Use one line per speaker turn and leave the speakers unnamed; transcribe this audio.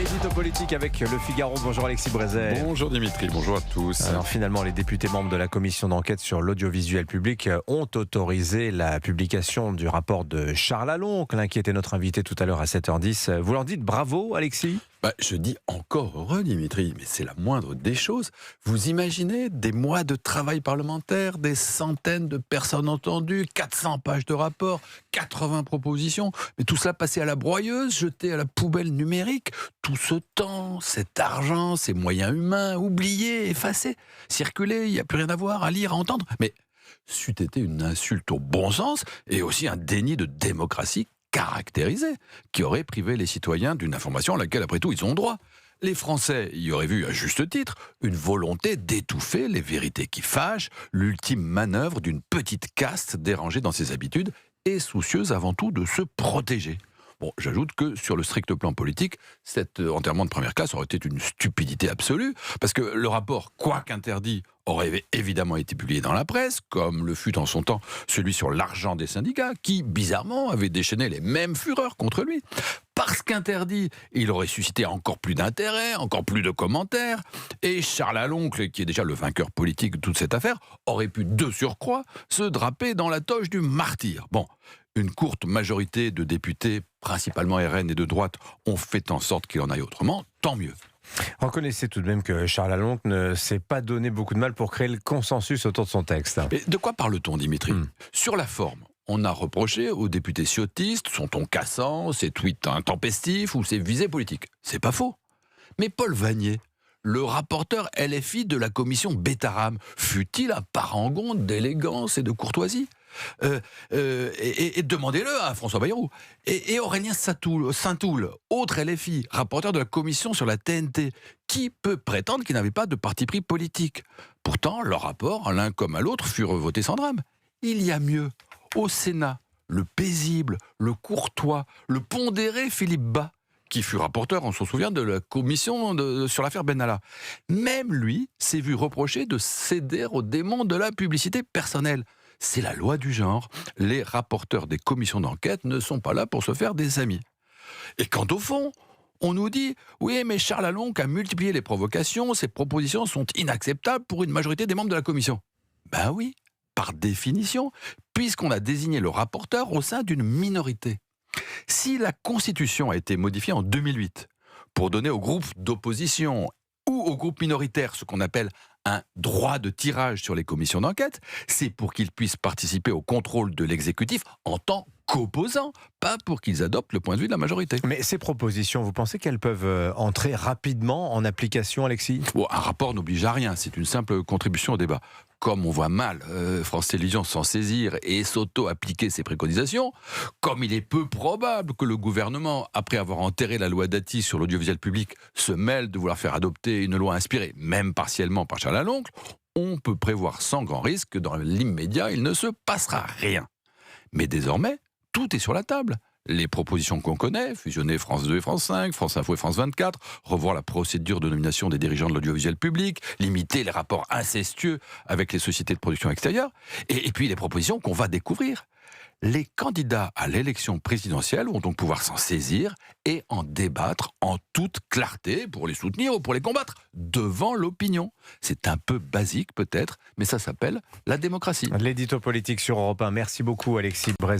L'édito politique avec Le Figaro. Bonjour Alexis Brézet.
Bonjour Dimitri, bonjour à tous.
Alors finalement, les députés membres de la commission d'enquête sur l'audiovisuel public ont autorisé la publication du rapport de Charles Aloncle, qui était notre invité tout à l'heure à 7h10. Vous leur dites bravo Alexis ?
Je dis encore heureux Dimitri, mais c'est la moindre des choses. Vous imaginez des mois de travail parlementaire, des centaines de personnes entendues, 400 pages de rapports, 80 propositions, mais tout cela passé à la broyeuse, jeté à la poubelle numérique, tout ce temps, cet argent, ces moyens humains, oubliés, effacés, circulés, il n'y a plus rien à voir, à lire, à entendre. Mais c'eût été une insulte au bon sens et aussi un déni de démocratie caractérisé, qui aurait privé les citoyens d'une information à laquelle, après tout, ils ont droit. Les Français y auraient vu, à juste titre, une volonté d'étouffer les vérités qui fâchent, l'ultime manœuvre d'une petite caste dérangée dans ses habitudes et soucieuse avant tout de se protéger. Bon, j'ajoute que sur le strict plan politique, cet enterrement de première classe aurait été une stupidité absolue, parce que le rapport, quoique interdit, aurait évidemment été publié dans la presse, comme le fut en son temps celui sur l'argent des syndicats, qui, bizarrement, avait déchaîné les mêmes fureurs contre lui. Parce qu'interdit, il aurait suscité encore plus d'intérêt, encore plus de commentaires, et Charles Aloncle, qui est déjà le vainqueur politique de toute cette affaire, aurait pu, de surcroît, se draper dans la toge du martyr. Bon, une courte majorité de députés, principalement RN et de droite, ont fait en sorte qu'il en aille autrement, tant mieux.
Reconnaissez tout de même que Charles Aloncle ne s'est pas donné beaucoup de mal pour créer le consensus autour de son texte.
Mais de quoi parle-t-on, Dimitri ? Sur la forme, on a reproché aux députés ciotistes son ton cassant, ses tweets intempestifs ou ses visées politiques. C'est pas faux. Mais Paul Vannier, le rapporteur LFI de la commission Bétarame, fut-il un parangon d'élégance et de courtoisie ? Et demandez-le à François Bayrou. Et Aurélien Saint-Toul, autre LFI, rapporteur de la commission sur la TNT, qui peut prétendre qu'il n'avait pas de parti pris politique ? Pourtant, leur rapport, l'un comme à l'autre, furent votés sans drame. Il y a mieux. Au Sénat, le paisible, le courtois, le pondéré Philippe Bas, qui fut rapporteur, on s'en souvient, de la commission sur l'affaire Benalla. Même lui s'est vu reprocher de céder au démon de la publicité personnelle. C'est la loi du genre. Les rapporteurs des commissions d'enquête ne sont pas là pour se faire des amis. Et quant au fond, on nous dit « Oui, mais Charles Aloncle a multiplié les provocations, ses propositions sont inacceptables pour une majorité des membres de la commission. » Ben oui, par définition, puisqu'on a désigné le rapporteur au sein d'une minorité. Si la Constitution a été modifiée en 2008 pour donner aux groupes d'opposition ou aux groupes minoritaires ce qu'on appelle un droit de tirage sur les commissions d'enquête, c'est pour qu'ils puissent participer au contrôle de l'exécutif en tant qu'opposants, pas pour qu'ils adoptent le point de vue de la majorité.
Mais ces propositions, vous pensez qu'elles peuvent entrer rapidement en application, Alexis ?
Bon, un rapport n'oblige à rien, c'est une simple contribution au débat. Comme on voit mal France Télévisions s'en saisir et s'auto-appliquer ses préconisations, comme il est peu probable que le gouvernement, après avoir enterré la loi Dati sur l'audiovisuel public, se mêle de vouloir faire adopter une loi inspirée, même partiellement par Charles Aloncle, on peut prévoir sans grand risque que dans l'immédiat, il ne se passera rien. Mais désormais, tout est sur la table. Les propositions qu'on connaît, fusionner France 2 et France 5, France Info et France 24, revoir la procédure de nomination des dirigeants de l'audiovisuel public, limiter les rapports incestueux avec les sociétés de production extérieure, et puis les propositions qu'on va découvrir. Les candidats à l'élection présidentielle vont donc pouvoir s'en saisir et en débattre en toute clarté pour les soutenir ou pour les combattre devant l'opinion. C'est un peu basique peut-être, mais ça s'appelle la démocratie.
L'édito politique sur Europe 1. Merci beaucoup Alexis Brézet.